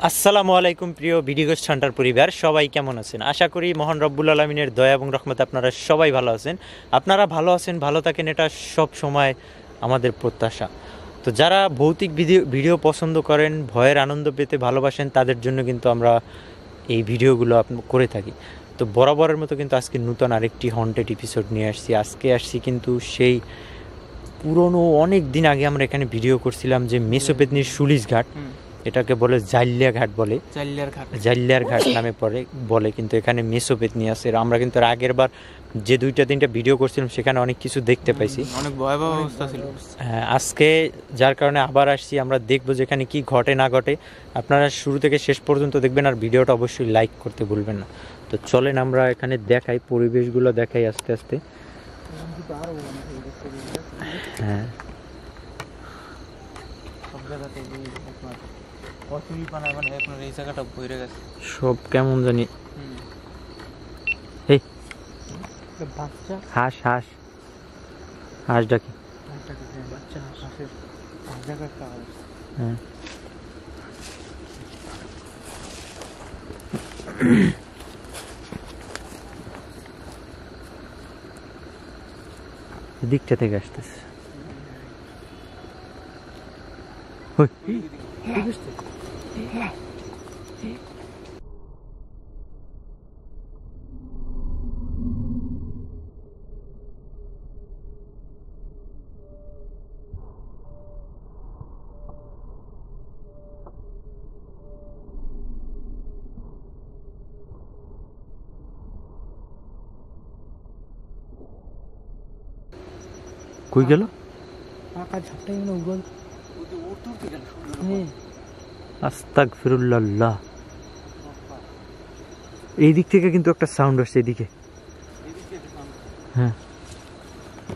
আসসালামু আলাইকুম প্রিয় ভিডিওস হান্টার পরিবার, সবাই কেমন আছেন? আশা করি মহান রব্বুল আলমিনের দয়া এবং রহমতে আপনারা সবাই ভালো আছেন। আপনারা ভালো আছেন, ভালো থাকেন, এটা সব সময় আমাদের প্রত্যাশা। তো যারা ভৌতিক ভিডিও পছন্দ করেন, ভয়ের আনন্দ পেতে ভালোবাসেন, তাদের জন্য কিন্তু আমরা এই ভিডিওগুলো করে থাকি। তো বরাবরের মতো কিন্তু আজকে নতুন আরেকটি হন্টেড এপিসোড নিয়ে আসছি। আজকে আসছি কিন্তু সেই পুরনো, অনেক দিন আগে আমরা এখানে ভিডিও করছিলাম যে মেসোপেতনির সুলিশ ঘাট, এটাকে বলে জাইলিয়া ঘাট, বলে জাইলিয়ার ঘাট নামে বলে, কিন্তু এখানে মেসোপেতনি আছে। আমরা কিন্তু আগের বার যে দুইটা তিনটা ভিডিও করছিলাম সেখানে অনেক কিছু দেখতে পাইছি, অনেক ভয়াবহ অবস্থা ছিল। হ্যাঁ, আজকে যার কারণে আবার আসছি, আমরা দেখবো যে এখানে কি ঘটে না ঘটে। আপনারা শুরু থেকে শেষ পর্যন্ত দেখবেন, আর ভিডিওটা অবশ্যই লাইক করতে ভুলবেন না। তো চলেন আমরা এখানে দেখাই, পরিবেশগুলো দেখাই আস্তে আস্তে। হ্যাঁ, সব কেমন জানি হাঁস হাঁস হাঁস ডাকি। হ্যাঁ, দিকটা থেকে আসতেছে। কই গেল? আস্তাগফিরুল্লাহ। এই দিক থেকে কিন্তু একটা সাউন্ড আসছে, এদিকে। হ্যাঁ,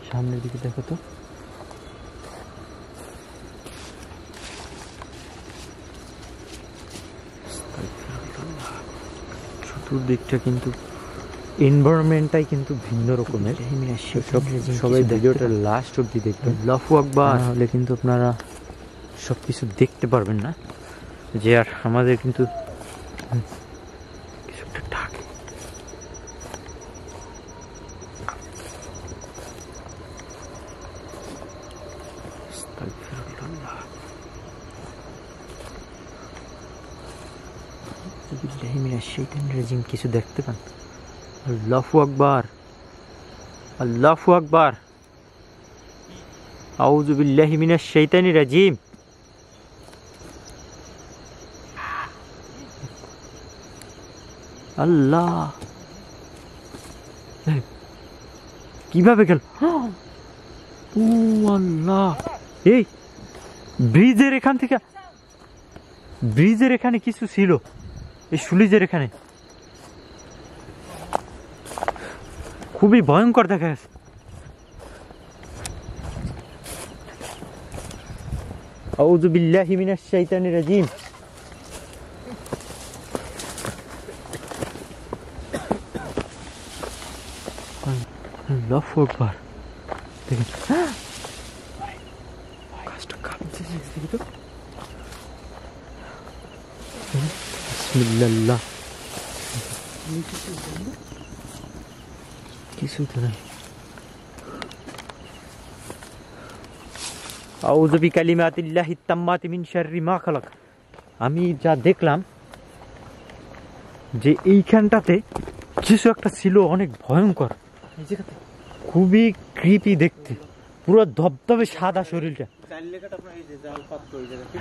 সামনের দিকে দেখো তো। চতুর্দিকটা কিন্তু এনভায়রনমেন্টটাই কিন্তু ভিন্ন রকমের। সবাই ভিডিওটা লাস্ট অব্দি দেখবেন, আল্লাহু আকবার, হলে কিন্তু আপনারা সব কিছু দেখতে পারবেন না। যে আর আমাদের কিন্তু কিছু একটা ডাকে। কিছু দেখতে পান? আল্লাহু আকবার, আল্লাহু আকবার, আউযু বিল্লাহি মিনাশ শাইতানির রাজিম। আল্লাহ, কিভাবে গেল? ও আল্লাহ, এই ব্রিজের এখানে কিছু ছিল, এই সুলিজের এখানে খুবই ভয়ঙ্কর দেখা গেছে। আউযু বিল্লাহি মিনাশ শাইতানির রাজিম। আল্লাহু আকবার, দেখেন গাছটা কাঁপছে, দেখি তো। বিসমিল্লাহ, কিছু তো নাই। আউযু বিকালিমাতিল্লাহি তাম্মাতি মিন শাররি মা খালাক। আমি যা দেখলাম যে এইখানটাতে কিছু একটা ছিল, অনেক ভয়ঙ্কর, খুবই ক্রিপি দেখতে, পুরো ধবধবে সাদা শরীরটা।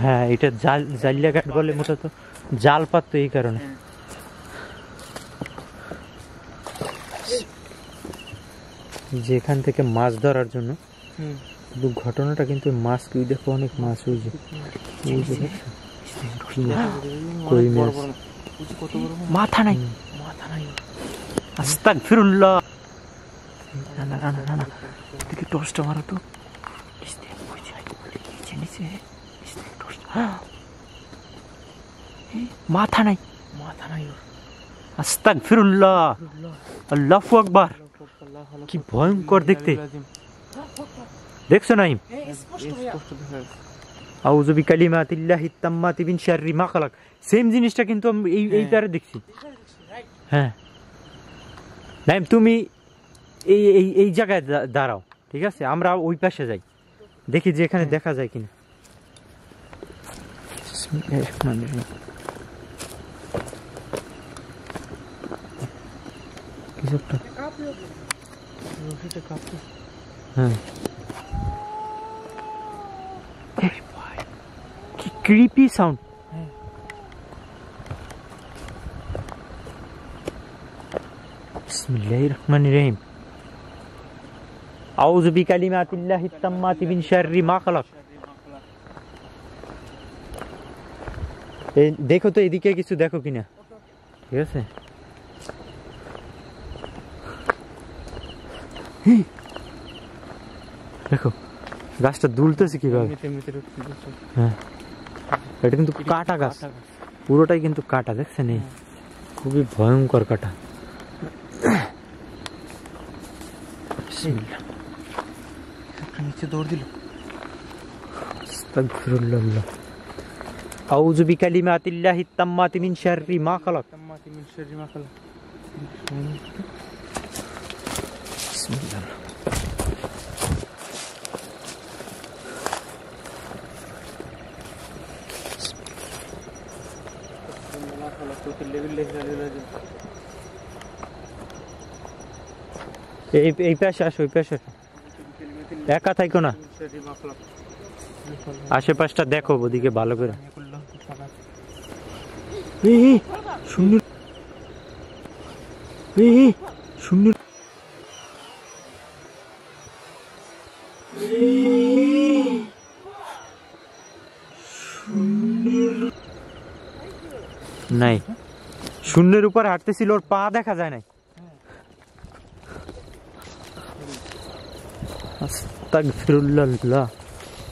হ্যাঁ, এটা জাইলিয়া ঘাট বলে, মূলত জাল পাততো এই কারণে। যেখান থেকে মাছ ধরার জন্য, কিন্তু ঘটনাটা কিন্তু মাছ, কি দেখো অনেক মাছ, ওই যে কই মাছ, মাথা নাই, আস্তাগফিরুল্লাহ। না না না না না, দেখি টর্চটা মারো তো। মাথা নাই, আস্তাগফিরুল্লাহ, আল্লাহু আকবার। কি ভয়ঙ্কর দেখতে, দেখছো নাইম? আউযু বিকালিমাতিল্লাহিত তাম্মাতি মিন শাররি মা খালাক। সেম জিনিসটা কিন্তু আমি এই তারে দেখছি। হ্যাঁ নাইম, তুমি এই জায়গায় দাঁড়াও, ঠিক আছে? আমরা ওই পাশে যাই, দেখি যে এখানে দেখা যায় কিনা। হ্যাঁ কি ক্রিপি সাউন্ড। বিসমিল্লাহির রহমানির রহিম। আউযু বিকালিমাতিল্লাহিত তাম্মাতি মিন শাররি মা খালাক। দেখো তো এদিকে কিছু দেখো কিনা, ঠিক আছে? দেখো গাছটা দুলতেছে কিভাবে। হ্যাঁ এটা কিন্তু কাটা গাছ, পুরোটাই কিন্তু কাটা, দেখছেন? খুবই ভয়ঙ্কর কাটা। নিচে দৌড় দিল। আস্তাগফিরুল্লাহ। আউযু বিকালিমাতিল্লাহিত তাম্মাতি মিন শাররি মা খালাক। বিসমিল্লাহ। এই পাশে আসো, ওই পাশে একা থাকো না, আশেপাশটা দেখো ওদিকে ভালো করে। শূন্য শূন্য নাই, শূন্যের উপর হাঁটতেছিল, ওর পা দেখা যায় নাই। আস্তাগফিরুল্লাহ,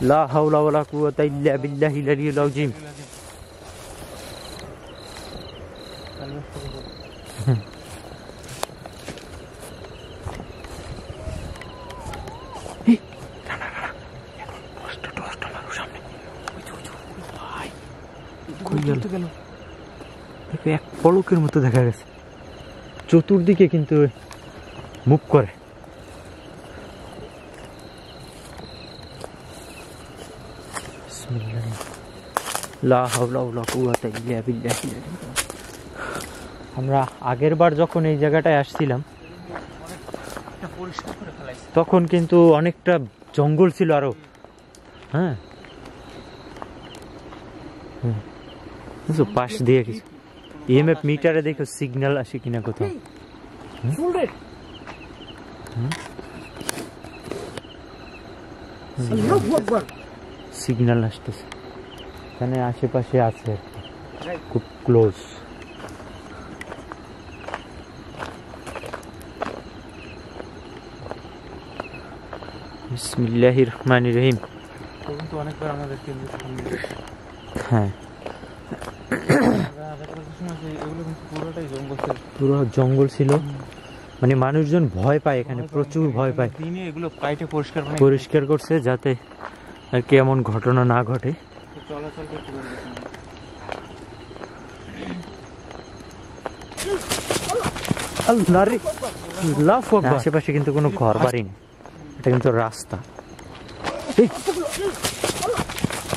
লা হাওলা ওয়ালা কুওয়াতা ইল্লা বিল্লাহিল আলিয়্যিল আযীম। এক পলকের মতো দেখা গেছে, চতুর্দিকে কিন্তু মুভ করে। আমরা আগের বার যখন এই জায়গাটায় আসছিলাম তখন কিন্তু অনেকটা জঙ্গল ছিল আরো। হ্যাঁ পাশ দিয়ে কিছু ইএমএফ মিটারে দেখো সিগন্যাল আসে কিনা কোথাও। সিগন্যাল আসতেছে, এখানে আশেপাশে আছে, খুব ক্লোজ। বিসমিল্লাহির রহমানির রহিম। অনেকবার আমাদের হ্যাঁ পুরো জঙ্গল ছিল, মানে মানুষজন ভয় পায় এখানে, প্রচুর ভয় পায়। দিনে এগুলো কাইটে পরিষ্কার করছে যাতে আর কি এমন ঘটনা না ঘটে। আশেপাশে কিন্তু কোনো ঘর বাড়ি নেই, এটা কিন্তু রাস্তা।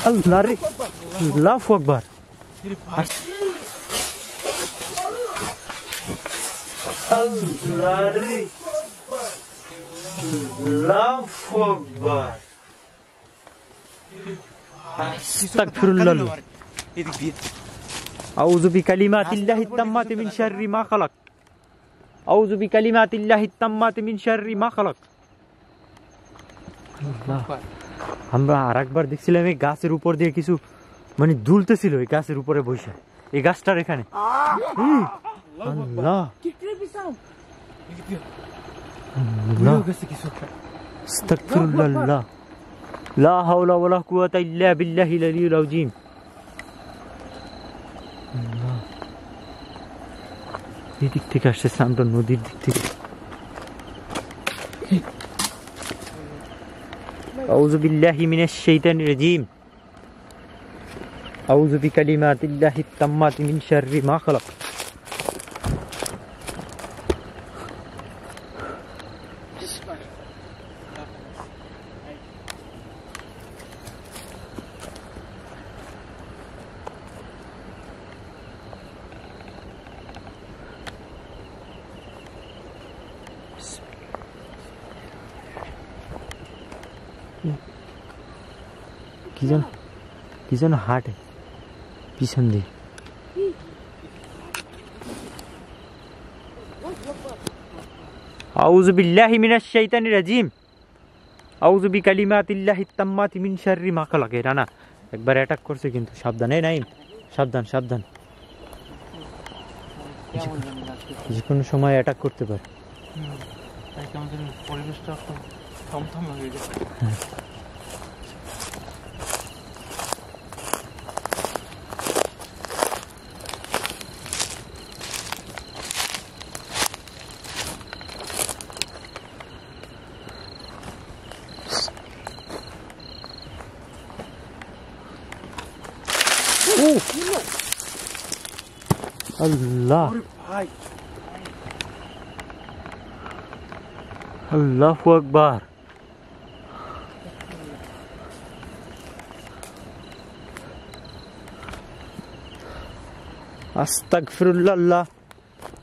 আল্লাহ রে, আল্লাহু আকবার। আস্তাগফিরুল্লাহ। আউযু বিকালিমাতিল্লাহিত তাম্মাতি মিন শাররি মা খালাক। আউযু বিকালিমাতিল্লাহিত তাম্মাতি মিন শাররি মা খালাক। আমরা আরেকবার দেখছিলাম এই গাছের উপর দিয়ে কিছু মানে দুলতেছিল, এই গাছের উপরে বসে, এই গাছটার এখানে। আল্লাহ আস্তাগফিরুল্লাহ, লা হাওলা ওয়ালা কুওয়াতা ইল্লা বিল্লাহিল আলিয়্যিল আযীম। এই দিক থেকে আসছে সাউন্ডটা, নদীর দিক থেকে। আউযু বিল্লাহি মিনাশ শাইতানির রাজীম। আউযু বিকালিমাতিল্লাহি তাম্মাতি মিন শাররি মা খালাক। কি যেন হাঁটে পিছন দিয়ে। আউযু বিল্লাহি মিনাশ শাইতানির রাজিম। আউযু বিকালিমাতিল্লাহি তাম্মাতি মিন শাররি মা খালাক। এরা না একবার অ্যাটাক করছে কিন্তু, সাবধান। এই নাইম সাবধান সাবধান, যে কোনো সময় অ্যাটাক করতে পারে। পরিবেশটা থমথম হয়ে গেছে। আল্লাহ আল্লাহু আকবার। আস্তাগফিরুল্লাহ,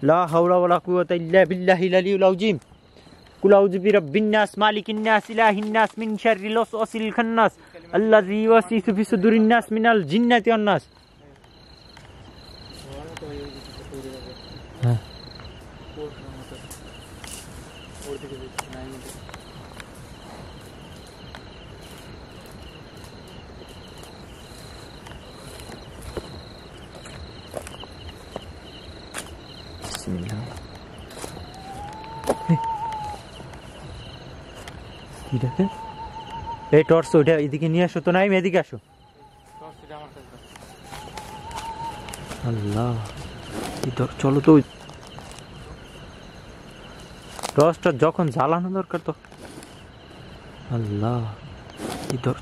লা হাওলা ওয়ালা কুওয়াতা ইল্লা বিল্লাহিল আলিয়্যিল আযীম। কুল আউযু বিরাব্বিন নাস, মালিকিন নাস, ইলাহিন নাস, মিন শাররিল ওয়াসওয়াসিল খান্নাস, আল্লাযী ইউওয়াসওয়িসু ফি সুদুরিন নাস মিনাল জিন্নাতি ওয়ান নাস। কি দেখে? এই টর্চ ওইটা এদিকে নিয়ে আসো তো। নাই এদিকে আসো। আল্লাহ, চলো তো। টর্চটা যখন জ্বালানো দরকার তো। আল্লাহ,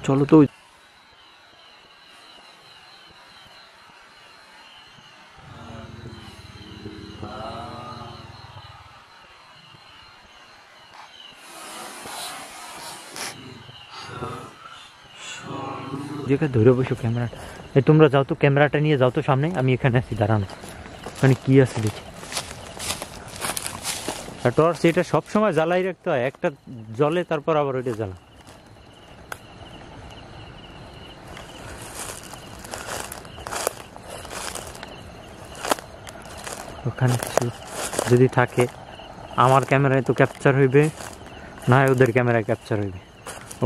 চলো তো। ধরে বসো ক্যামেরাটা। এই তোমরা যাও তো, ক্যামেরাটা নিয়ে যাও তো সামনে। আমি এখানে আছি দাঁড়ানো। ওখানে কি আছে দেখি। টর্চ এটা সবসময় জ্বালাই রাখতে হয়। একটা জ্বলে তারপর আবার ওইটা জ্বালা। ওখানে কিছু যদি থাকে আমার ক্যামেরায় তো ক্যাপচার হইবে, না হয় ওদের ক্যামেরায় ক্যাপচার হইবে।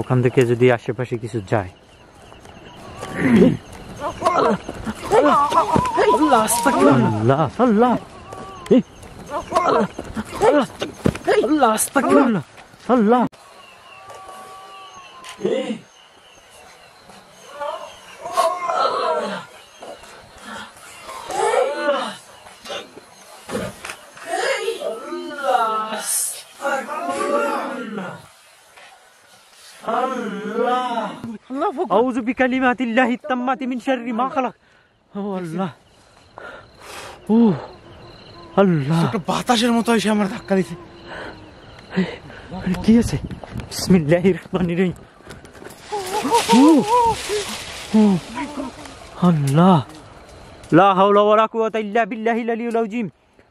ওখান থেকে যদি আশেপাশে কিছু যায়। আল্লাহ আস্তাগফিরুল্লাহ, আল্লাহ আল্লাহ আস্তাগফিরুল্লাহ, আল্লাহ। আউযু বিকালিমাতিল্লাহি তাম্মাতি মিন শাররি মা খালাক। ও আল্লাহ, ও আল্লাহ, একটা বাতাসের মতো এসে আমার ধাক্কা দিছে। কি আছে? বিসমিল্লাহির রহমানির রহিম। আল্লাহ, লা হাওলা ওয়ালা কুওয়াতা ইল্লা বিল্লাহিল আলিয়্যিল আযীম।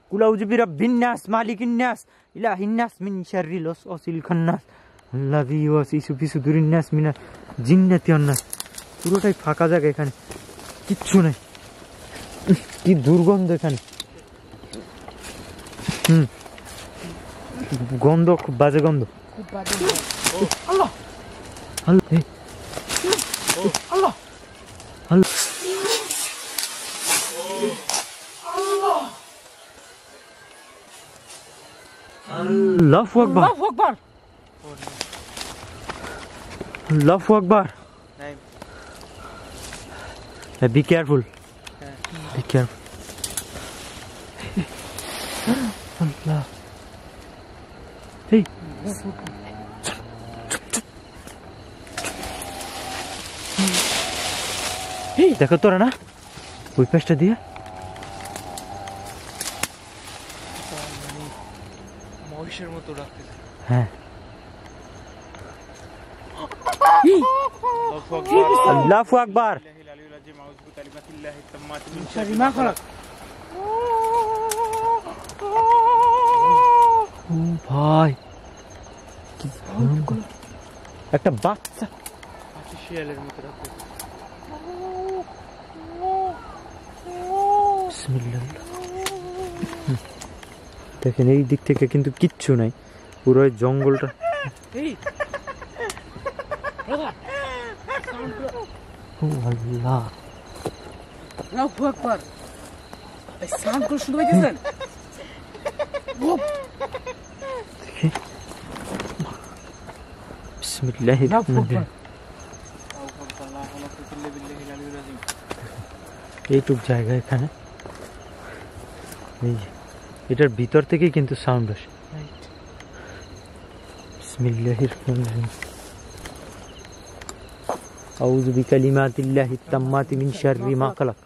কুল আউযু বিরাব্বিন নাস, মালিকিন নাস, ইলাহিন নাস, মিন শাররিল ওয়াসওয়াসিল খান্নাস, আল্লাযী ইউওয়াসওয়িসু ফি সুদুরিন নাস মিনাল জিন্নাতি ওয়ান নাস। পুরোটাই ফাঁকা জায়গা, এখানে কিচ্ছু নেই। কি দুর্গন্ধ এখানে। গন্ধ, খুব বাজে গন্ধ। আল্লাহ আল্লাহ আল্লাহ আল্লাহ। আল্লাহু আকবার, আল্লাহু আকবার, আল্লাহু আকবার। Be careful. Be careful. Allah. Hey. এই দেখো তোরা না ওই পাশটা দিয়ে মহিষের মতো ডাকতেছে। হ্যাঁ আল্লাহু আকবার ও ভাই কি ভয়ঙ্কর একটা বাচ্চা শিয়ালের মতো ডাকতেছে। বিসমিল্লাহ। দেখেন এই দিক থেকে কিন্তু কিচ্ছু নাই, পুরো এই জঙ্গলটা। ও আল্লাহ, আল্লাহু আকবার। এই সাউন্ড করে শুনতে পাইতেছেন? দেখি বিসমিল্লাহির রহমানির রহিম। এইটুক জায়গা এখানে, এই যে এটার ভিতর থেকেই কিন্তু সাউন্ড আসে। বিসমিল্লাহির রহমানির রহিম। আউযু বিকালিমাতিল্লাহিত তাম্মাতি মিন শাররি মা খালাক।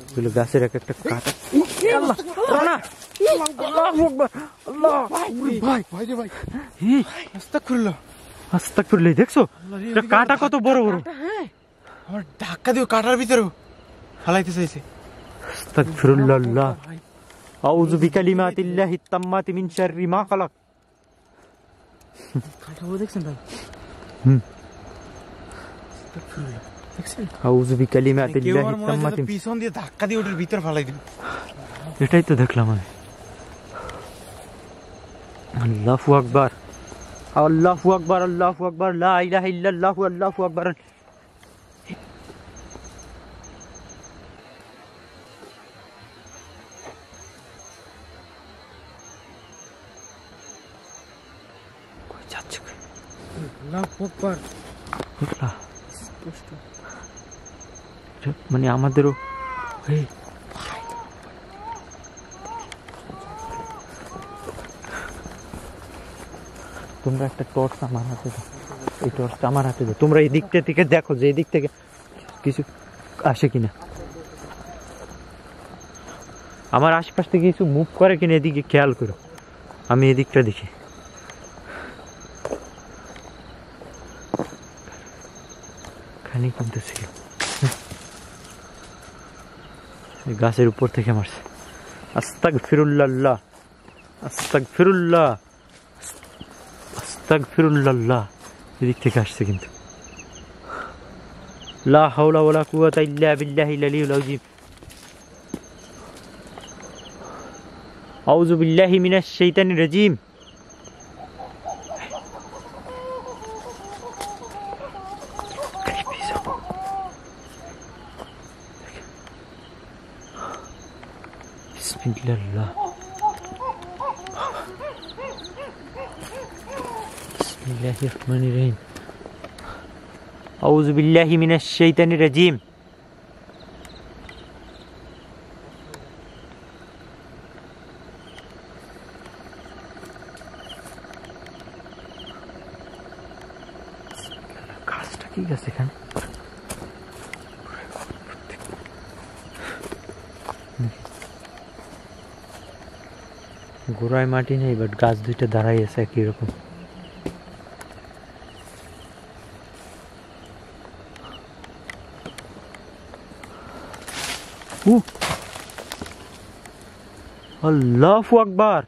এগুলো গাছের এক একটা কাটা। আল্লাহ না, আল্লাহু আকবার। আল্লাহ ভাই ভাই রে ভাই, আস্তাগফিরুল্লাহ আস্তাগফিরুল্লাহ। দেখছো এটা কাটা কত বড় বড়। হ্যাঁ, আমার ধাক্কা দিয়ে কাটার ভিতরে ফালাইতে চাইছে। আস্তাগফিরুল্লাহ। আল্লাহ আউযু বিকালিমাতিল্লাহিত তাম্মাতি মিন শাররি মা খালাক। কাটাও দেখছেন ভাই? দেখছেন? আউযু বিকালিমাতিল্লাহিত কেউ তাম্মাতি। পিছন দিয়ে ধাক্কা দিয়ে ওটার ভিতর ফালাই দিল। এটাই তো দেখলাম আমি। আল্লাহু আকবার আল্লাহু আকবার আল্লাহু আকবার লা ইলাহা ইল্লাল্লাহু আল্লাহু আকবার। কই যাচ্ছে? আল্লাহু আকবার। আল্লাহ, মানে আমাদেরও এই তোমরা একটা টর্চ আমার হাতে দাও, এই টর্চটা আমার হাতে দাও। তোমরা এই দিকটা থেকে দেখো যে এই দিক থেকে কিছু আসে কিনা, আমার আশপাশ থেকে কিছু মুভ করে কিনা এদিকে খেয়াল করো। আমি এদিকটা দেখি। খানি কমতেছিল, গাছের উপর থেকে মারছে। আস্তাগফিরুল্লাহ আস্তাগফিরুল্লাহ আস্তাগফিরুল্লাহ। এদিক থেকে আসছে কিন্তু। লা হাওলা ওয়ালা কুওয়াতা ইল্লা বিল্লাহিল আলিয়্যিল আযীম। আউযু বিল্লাহি মিনাশ শাইতানির রাজীম। বিসমিল্লাহ বিসমিল্লাহির রহমানির রহিম। আউযু বিল্লাহি মিনাশ শাইতানির রাজীম। গাছটা কি গাছ এখানে? গোড়ায় মাটি নেই, বাট গাছ দুইটা দাঁড়াই আছে একই রকম। আল্লাহু আকবার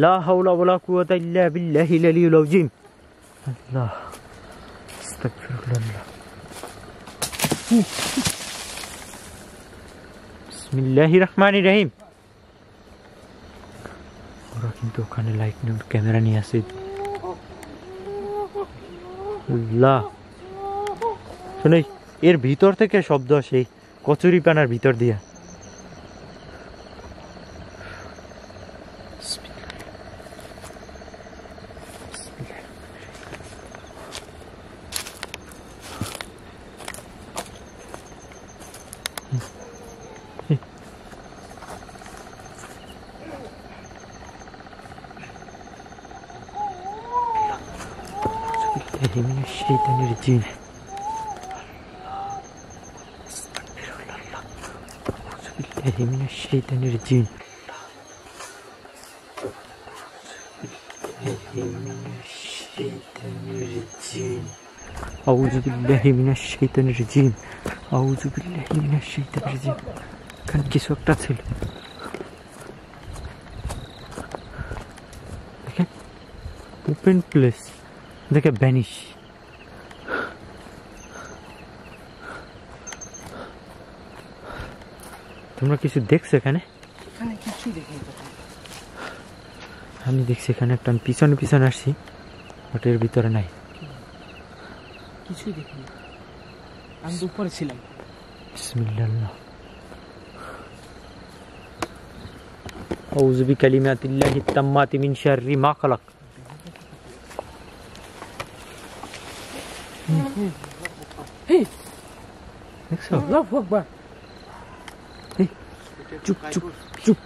লা হাওলা ওয়ালা কুওয়াতা ইল্লা বিল্লাহিল আলিয়্যিল আযীম। আল্লাহ আস্তাগফিরুল্লাহ। বিসমিল্লাহির রহমানির রহিম। ওরা কিন্তু ওখানে লাইট নিয়ে ক্যামেরা নিয়ে আসে। আল্লাহ শুনে এর ভিতর থেকে শব্দ আসে, কচুরি পানার ভিতর দিয়া। من الشيطان الرجيم. বিল্লাহি মিনাশ শাইতানির রাজিম। আউযু বিল্লাহি মিনাশ শাইতানির রাজিম। আউযু বিল্লাহি মিনাশ শাইতানির রাজিম। এখানে কিছু একটা ছিল, দেখেন ওপেন প্লেস, দেখে ভ্যানিশ। তোমরা কিছু দেখছো এখানে? এখানে কিছুই দেখিনি তো। আমি দেখছি এখানে একটা, আমি পিছনে পিছনে আসছি, বাট এর ভিতরে নাই। কিছুই দেখিনি, আমি তো উপরে ছিলাম। বিসমিল্লাহ। আউযু বিকালিমাতিল্লাহি তাম্মাতি মিন শাররি মা খালাক। দেখছো? আল্লাহু আকবার। চুপ চুপ চুপ।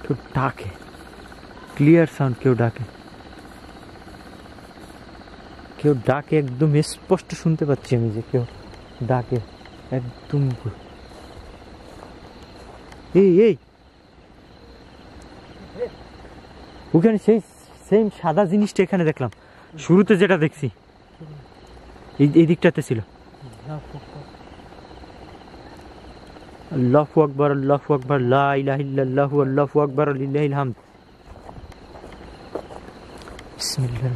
কেউ ডাকে, ক্লিয়ার সাউন্ড, কেউ ডাকে, কেউ ডাকে, একদম স্পষ্ট শুনতে পাচ্ছি আমি যে কেউ ডাকে একদম। এই এই ওখানে সেই সেম সাদা জিনিসটা এখানে দেখলাম, শুরুতে যেটা দেখছি এই দিকটাতে ছিল। আল্লাহু আকবার, আল্লাহু আকবার, লা ইলাহা ইল্লাল্লাহু, আল্লাহু আকবার, লিল্লাহিল হামদ। বিসমিল্লাহ।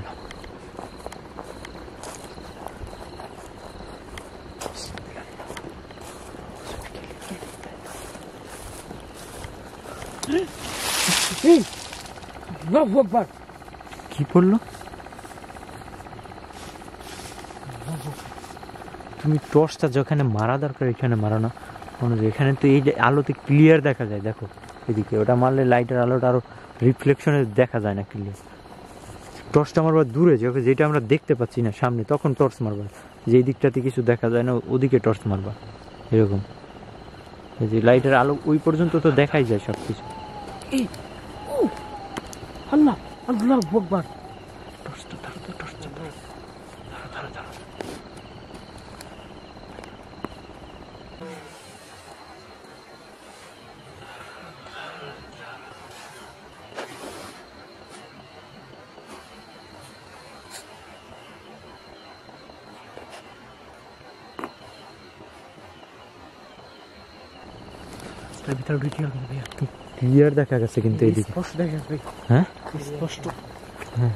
আল্লাহু আকবার। কি বললো? তুমি টর্চটা যেখানে মারা দরকার এখানে মারো না, এখানে তো এই যে আলোতে ক্লিয়ার দেখা যায়, দেখো এদিকে, ওটা মারলে লাইটের আলোটা আরো রিফ্লেকশনে দেখা যায় না ক্লিয়ার। টর্চটা মারবার দূরে, যেটা আমরা দেখতে পাচ্ছি না সামনে, তখন টর্চ মারবা। যে দিকটাতে কিছু দেখা যায় না ওদিকে টর্চ মারবা, এরকম। এই যে লাইটের আলো ওই পর্যন্ত তো দেখাই যায় সব কিছু। আল্লাহ, আল্লাহু আকবার। টর্চটা ধরো তো, টর্চটা ধরো, ধরো ধরো। ভিতরে ভিডিও ক্লিয়ার দেখা গেছে কিন্তু এইদিকে স্পষ্ট দেখা যাচ্ছে। হ্যাঁ স্পষ্ট। হ্যাঁ।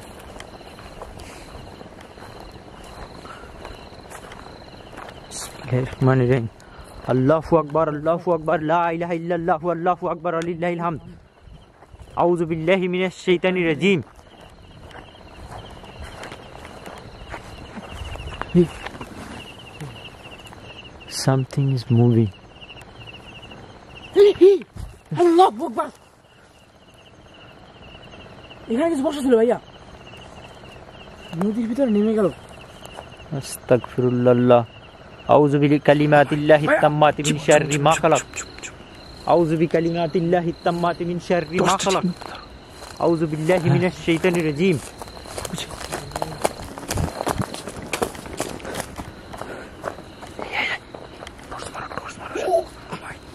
মানে রে, আল্লাহু আকবার, আল্লাহু আকবার, লা ইলাহা ইল্লাল্লাহু, আল্লাহু আকবার, লিল্লাহিল হামদ। আউযু বিল্লাহি মিনাশ শাইতানির রাজিম। Something is moving. আল্লাহু আকবার। এখানে কিছু বসা ছিল ভাইয়া, নদীর ভিতরে নেমে গেল। আস্তাগফিরুল্লাহ। আউযু বিকালিমাতিল্লাহি তাম্মাতি মিন শাররি মা খালাক। আউযু বিকালিমাতিল্লাহি তাম্মাতি মিন শাররি মা খালাক। আউযু বিল্লাহি মিনাশ শাইতানির রাজিম।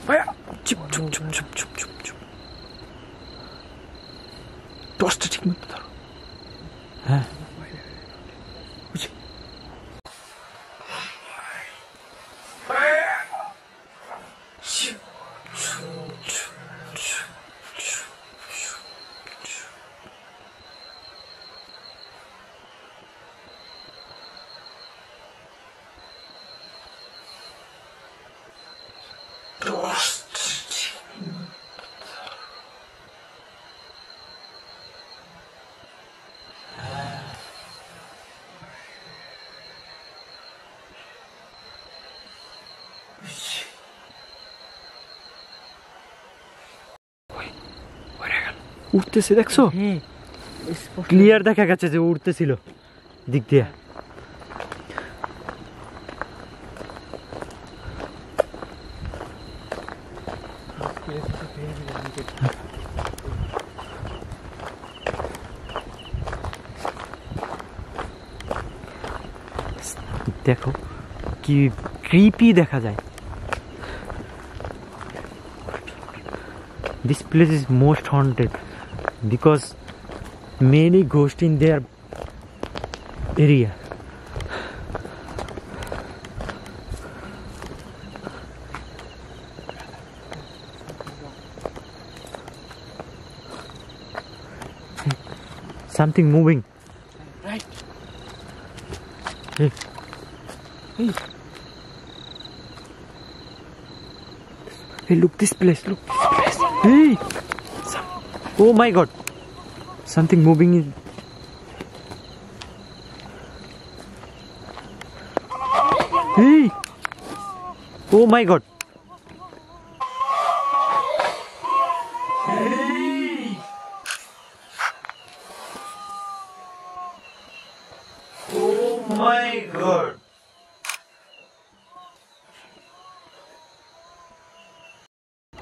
ভাইয়া চুপ চুপ চুপ চুপ চুপ চুপ চুপ। টর্চটা ঠিক মতো ধরো। হ্যাঁ বুঝি। উঠতেছে দেখছো? হ্যাঁ স্পষ্ট ক্লিয়ার দেখা গেছে যে উঠতেছিল দিক দিয়ে। দেখো কি ক্রিপি দেখা যায়। This place is most haunted because many ghosts in their area. Something moving. Right. Hey. Hey. Hey, look this place. Look this place. Hey. Oh my God. Something moving in. Hey. Oh my God. Hey. Oh my God.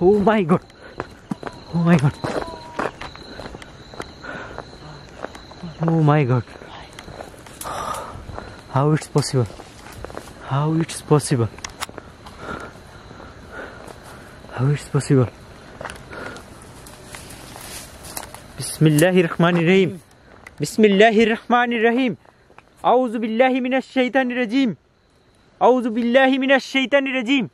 Oh my God. Oh my God. Oh my God. How it's possible? How it's possible? How it's possible? Bismillahirrahmanirrahim. Bismillahirrahmanirrahim. A'udhu billahi minash shaitanir rajim. A'udhu billahi minash shaitanir rajim.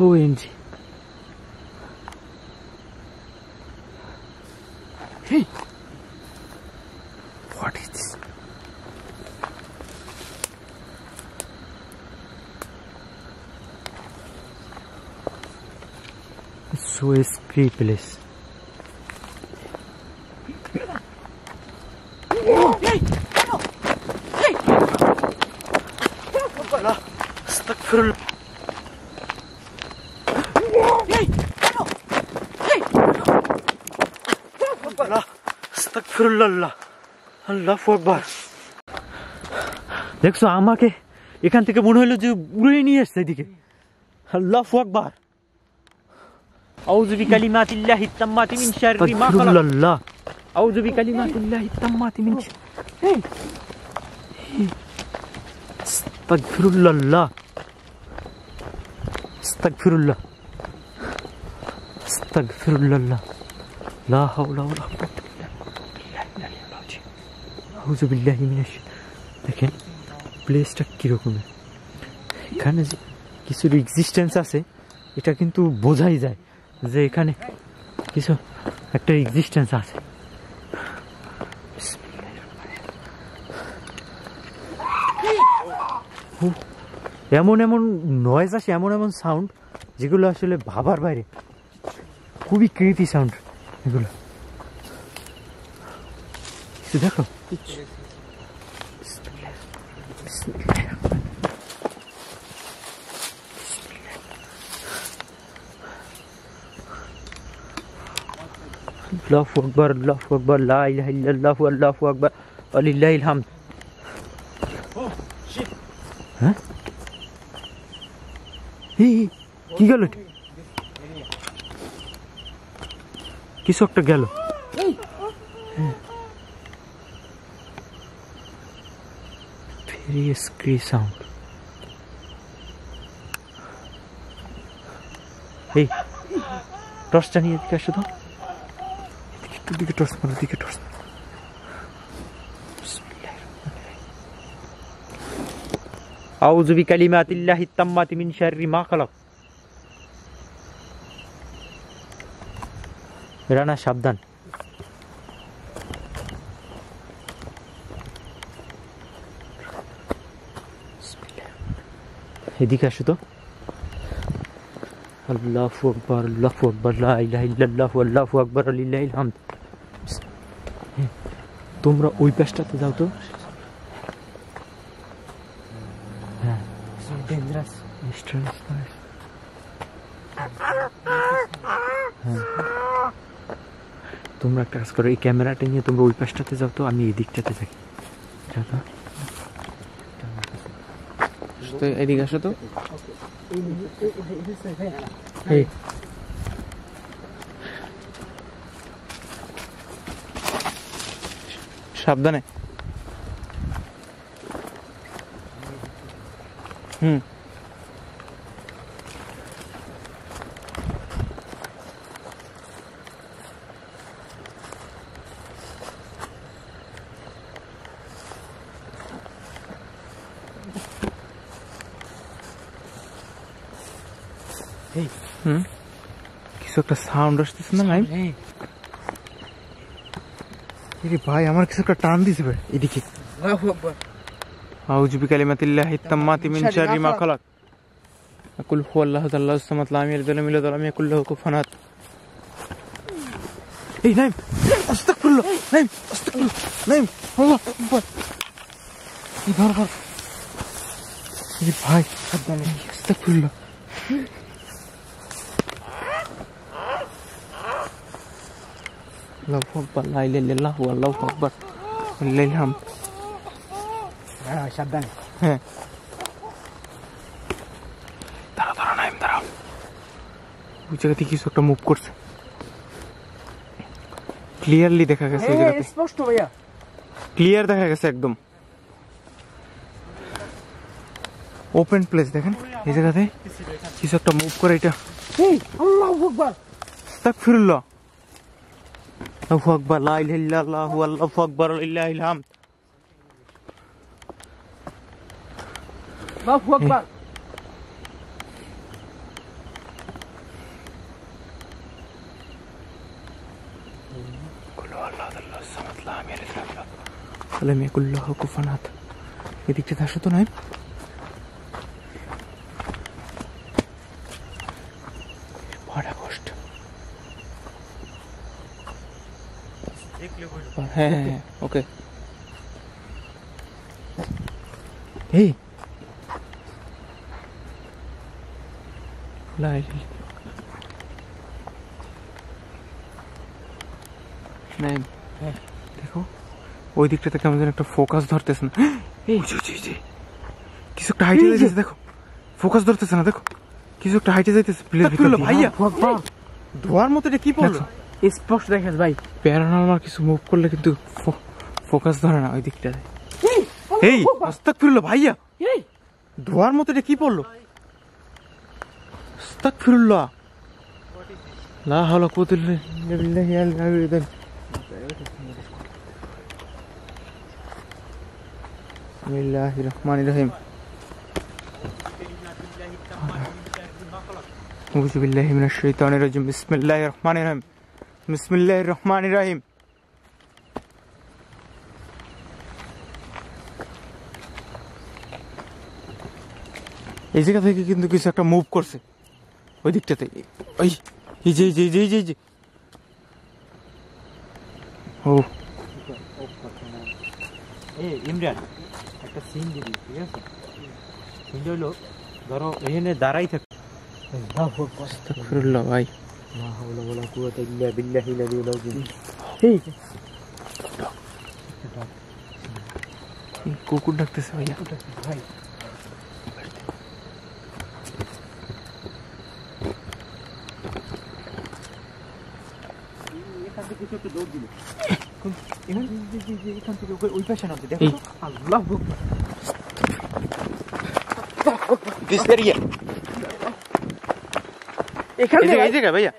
OMG. Hey. What is this? It's so scary place. Astaghfirullah. আস্তাগফিরুল্লাহ, আল্লাহু আকবার। দেখছো আমাকে এখান থেকে মনে হলো যে উড়ে নিয়ে আসছে এদিকে। আল্লাহু আকবার। আউযু বিকালিমাতিল্লাহি তাম্মাতি মিন শাররি মা খালাক। আল্লাহ, আউযু বিকালিমাতিল্লাহি তাম্মাতি মিন আস্তাগফিরুল্লাহ, আস্তাগফিরুল্লাহ, আস্তাগফিরুল্লাহ, লা হাওলা ওয়ালা কুওয়াতা দেখেন প্লেসটা কিরকম, এখানে যে কিছুর এক্সিস্টেন্স আছে এটা কিন্তু বোঝাই যায় যে এখানে কিছু একটা এক্সিস্টেন্স আছে। এমন এমন নয়েজ আসে, এমন এমন সাউন্ড যেগুলো আসলে ভাবার বাইরে, খুবই ক্রিপি সাউন্ড এগুলো। দেখো আল্লাহু আকবার, আল্লাহু আকবার, লা ইলাহা ইল্লাল্লাহু, আল্লাহু আকবার, ওয়ালিল্লাহিল হামদ। হ্যাঁ, কি গেল? কিছু একটা গেল। Very scary sound. Hey, টর্চটা নিয়ে এদিকে আসো তো। একটু দিকে টর্চ মারো, দিকে টর্চ মারো। আউযু বিকালিমাতিল্লাহি তাম্মাতি মিন শাররি মা খালাক। রানা সাবধান। এদিকে আসো তো। আল্লাহু আকবার, আল্লাহু আকবার, লা ইলাহা ইল্লাল্লাহু, আল্লাহু আকবার, ওয়ালিল্লাহিল হামদ। তোমরা ওই পাশটাতে যাও তো। হ্যাঁ, ডেঞ্জারাস। তোমরা একটা কাজ করো, এই ক্যামেরাটা নিয়ে তোমরা ওই পাশটাতে যাও, তো আমি এই দিকটাতে থাকি। এদিকে আসো তো। এই সাবধানে। হুম হুম কিছু একটা সাউন্ড আসতেছে না নাইম? এরে ভাই আমার কিছু একটা টান দিছে ভাই এদিকে। আল্লাহু আকবার। আউযু বিকালিমাতিল্লাহি তাম্মাতি মিন শাররি মা খালাক। কুল হুয়াল্লাহু আল্লাহু সামাদ লাম ইয়ালিদ ওয়া লাম ইউলাদ ওয়া লাম ইয়াকুল লাহু কুফুয়ান আহাদ। এই নাইম, আস্তাগফিরুল্লাহ, নাইম আস্তাগফিরুল্লাহ, নাইম আল্লাহু আকবার। এই ধর ধর। এই ভাই সাবধানে, আস্তাগফিরুল্লাহ। আল্লাহু আকবার, লা ইলাহা ইল্লাল্লাহু আল্লাহু আকবার, লিল্লাহিল হামদ। হ্যাঁ সাবধানে। হ্যাঁ দাঁড়া দাঁড়া নাইম দাঁড়া। ওই জায়গাতে কিছু একটা মুভ করছে, ক্লিয়ারলি দেখা গেছে। ওই জায়গাতে স্পষ্ট ভাইয়া, ক্লিয়ার দেখা গেছে একদম। ওপেন প্লেস দেখেন, এই জায়গাতে কিছু একটা মুভ করে। এটা আল্লাহু আকবার। আস্তাগফিরুল্লাহ, আল্লাহু আকবার, লা ইলাহা ইল্লাল্লাহু আল্লাহু আকবার, লিল্লাহিল হামদ। আল্লাহু আকবার। লাম ইয়াকুল লাহু কুফুয়ান আহাদ। এদিকটা আসো তো নাই। বড় কষ্ট। হ্যাঁ হ্যাঁ ওকে। এই লাই নাই দেখো, ওই দিকটাতে কেমন যেন একটা ফোকাস ধরতেছে না। এই কিছু একটা হাইটে যাইতেছে, দেখো ফোকাস ধরতেছে না, দেখো কিছু একটা হাইটে যাইতেছে। প্লেস ভিতরে ভাইয়া ধোয়ার মতো এটা কি পড়লো? স্পষ্ট দেখাস ভাই। প্যারানর্মাল কিছু মুভ করলে কিন্তু ফোকাস ধরে না ওই দিকটাতে। এই আস্তাগফিরুল্লাহ ভাইয়া, ধোয়ার মতো এটা কি পড়লো? আস্তাগফিরুল্লাহ, লা হাওলা ওয়া কুওয়াতা ইল্লা বিল্লাহি আল-আলিয়্যিল আযীম। বিসমিল্লাহির রহমানির রহিম। আউযু বিল্লাহি মিনাশ শাইতানির রাজিম। বিসমিল্লাহির রহমানির রহিম। বিসমিল্লাহির রহমানির রহিম। এই জায়গা থেকে কিন্তু কিছু একটা মুভ করছে ওই দিকটাতে। ওই এই যে যে যে যে যে ও ইমরান, একটা সিন দিবি, ঠিক আছে? সিনটা হলো, ধরো এখানে দাঁড়াই থাকে। আস্তাগফিরুল্লাহ ভাই, লা হাওলা ওয়ালা কুওয়াতা ইল্লা বিল্লাহিল আলিয়্যিল আযীম। এই কুকুর ডাকতেছে ভাইয়া। ভাই এখান থেকে কিছু একটা দৌড় দিল। এখান থেকে ওই পাশে নামতে দেখো। আল্লাহু আকবার। Kiss area? এখানে এই জায়গা ভাইয়া।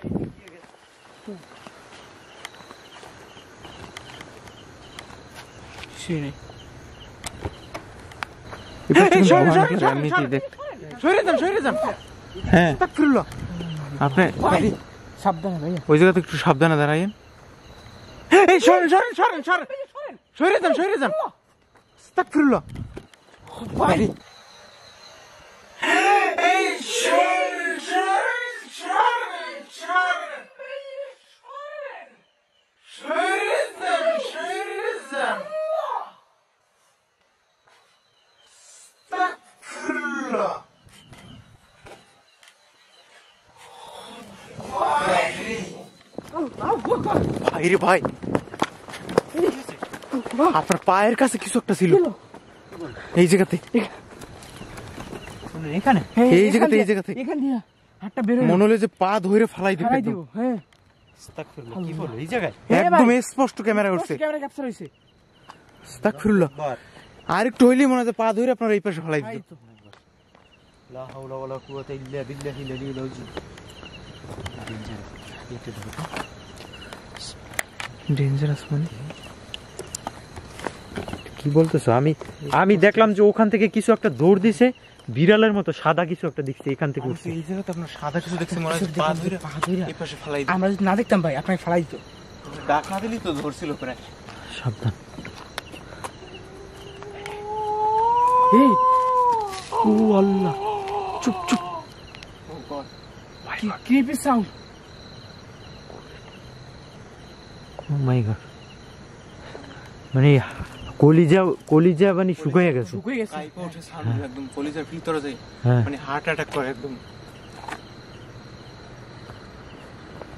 হ্যাঁ আপনি সাবধানে ভাইয়া। ওই জায়গাতে একটু সাবধানে দাঁড়াইন। এই সরেন সরেন সরেন সরেন, সরে যান সরে যান। আস্তাগফিরুল্লাহ ভাই ভাই রে ভাই, আপনার পায়ের কাছে কিছু একটা ছিল এই জায়গাতে, এখানে এই জায়গাতে, এই জায়গাতে এখান দিয়ে হাতটা বের হলো, মনে হলো যে পা ধরে ফালাই দিবে ফেলাই একদম। দিব। হ্যাঁ আস্তাগফিরুল্লাহ, কি বলো এই জায়গায়? হ্যাঁ একদম ভাই। স্পষ্ট ক্যামেরা উঠছে। ক্যামেরা ক্যাপচার হইছে। আস্তাগফিরুল্লাহ, আর একটু হইলেই মনে হয় যে পা ধরে আপনার এই পাশে ফালাই তাই দিত। তো। লা হাওলা ওয়ালা কুওয়াতা ইল্লা বিল্লাহিল আলিয়্যিল আযীম। ডেঞ্জারাস মানে কি বলতেছো? আমি দেখলাম যে ওখান থেকে কিছু একটা দৌড় দিছে, বিড়ালের মতো সাদা কিছু একটা দেখছি এখান থেকে উঠছে। এই জায়গাতে আপনার সাদা কিছু দেখছি মনে হয় পা ধরে পা ধইরা এই পাশে ফালাই দিত। আমরা যদি না দেখতাম ভাই আপনাকে ফালাই দিত। ডাক না দিলেই তো ধরছিল প্রায়। সাবধান। এই ও আল্লাহ, চুপ চুপ, কি ক্রিপি সাউন্ড। ও মাই গড, মানে কলিজা মানে শুকিয়ে গেছে। শুকিয়ে গেছে। কাইপা ওঠে সাউন্ড একদম কলিজার ভিতরে যায়, হ্যাঁ, মানে হার্ট অ্যাটাক করে একদম।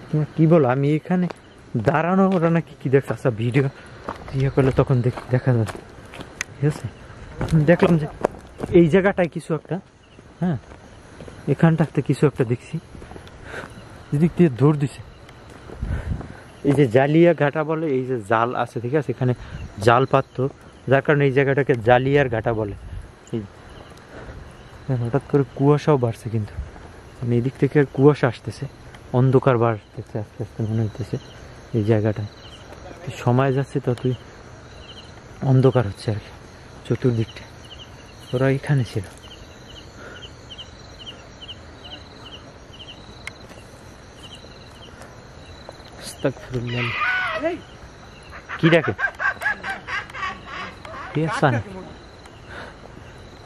তোমরা কি বলো? আমি এখানে দাঁড়ানো ওরা নাকি কি দেখছে, আচ্ছা ভিডিও ইয়ে করলে তখন দেখা যাবে, ঠিক আছে? আমি দেখলাম যে এই জায়গাটায় কিছু একটা, হ্যাঁ এখানটাতে কিছু একটা দেখছি, এদিক দিয়ে দৌড় দিছে। এই যে জালিয়া ঘাটা বলে, এই যে জাল আছে, ঠিক আছে, এখানে জাল পাততো, যার কারণে এই জায়গাটাকে জালিয়ার ঘাটা বলে। এই হঠাৎ করে কুয়াশাও বাড়ছে, কিন্তু মানে এদিক থেকে কুয়াশা আসতেছে, অন্ধকার বাড়তেছে আস্তে আস্তে, মনে হইতেছে এই জায়গাটায় সময় যাচ্ছে ততই অন্ধকার হচ্ছে আর কি চতুর্দিকটা। ওরা এখানে ছিল। আস্তাগফিরুল্লাহ। কি ডাকে?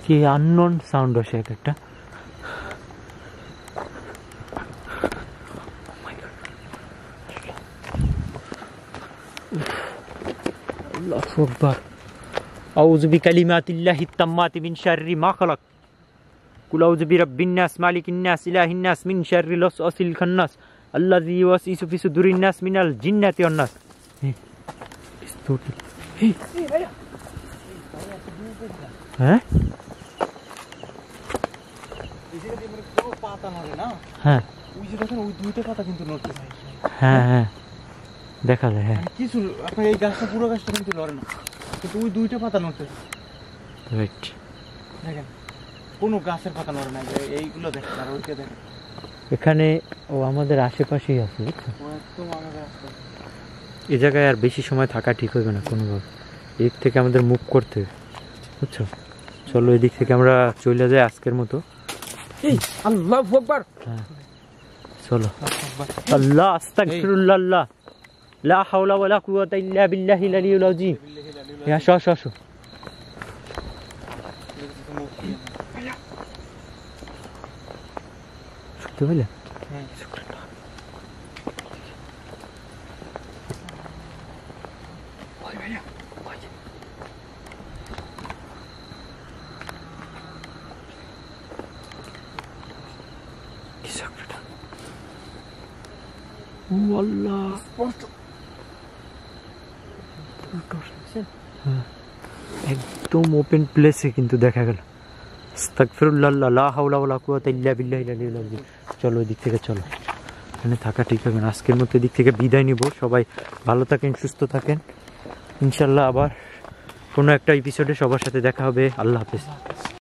কি আননোন সাউন্ড আসে এক একটা। আল্লাহু আকবার। আউযু বিকালিমাতিল্লাহি তাম্মাতি মিন শাররি মা খালাক। কুল আউযু বিরাব্বিন নাস মালিকিন নাস ইলাহিন নাস মিন শাররিল ওয়াসওয়াসিল খান্নাস আল্লাযী ইউওয়াসওয়িসু ফি সুদুরিন নাস মিনাল জিন্নাতি ওয়ান নাস। হ্যাঁ পাতা নড়ে না, হ্যাঁ ওই যে দেখেন ওই দুইটা পাতা কিন্তু নড়তেছে। হ্যাঁ হ্যাঁ দেখা যায়, হ্যাঁ মানে কিছু আপনার এই গাছটা পুরো গাছটা কিন্তু লড়ে না, কিন্তু ওই দুইটা পাতা নড়তেছে। রাইট। দেখেন কোনো গাছের পাতা নড়ে না, এইগুলো দেখেন আর ওইটা দেখেন। এখানে ও আমাদের আশেপাশেই আছে, বুঝছো? ও একদম আমাদের আশেপাশে। এই জায়গায় আর বেশি সময় থাকা ঠিক হবে না কোনোভাবে, এদিক থেকে আমাদের মুভ করতে হবে, বুঝছো? চলো এদিক থেকে আমরা চলে যাই আজকের মতো। এই আল্লাহু আকবার। হ্যাঁ চলো। আল্লাহ আস্তাগফিরুল্লাহ, আল্লাহ লা হাওলা ওয়ালা কুওয়াতা ইল্লা বিল্লাহিল আলিয়্যিল আযীম। আসো আসো আসো। শুনতে পেলে? হ্যাঁ। কিছু একটা। ও আল্লাহ, স্পষ্ট। হ্যাঁ, একদম ওপেন প্লেসে কিন্তু দেখা গেল। আস্তাগফিরুল্লাহ, লা হাওলা ওয়ালা কুওয়াতা ইল্লা বিল্লাহিল আলিয়্যিল আযীম। চলো ওই দিক থেকে চলো, এখানে থাকা ঠিক হবে না। আজকের মতো এদিক থেকে বিদায় নিব। সবাই ভালো থাকেন, সুস্থ থাকেন। ইনশাল্লাহ আবার কোনো একটা এপিসোডে সবার সাথে দেখা হবে। আল্লাহ হাফেজ।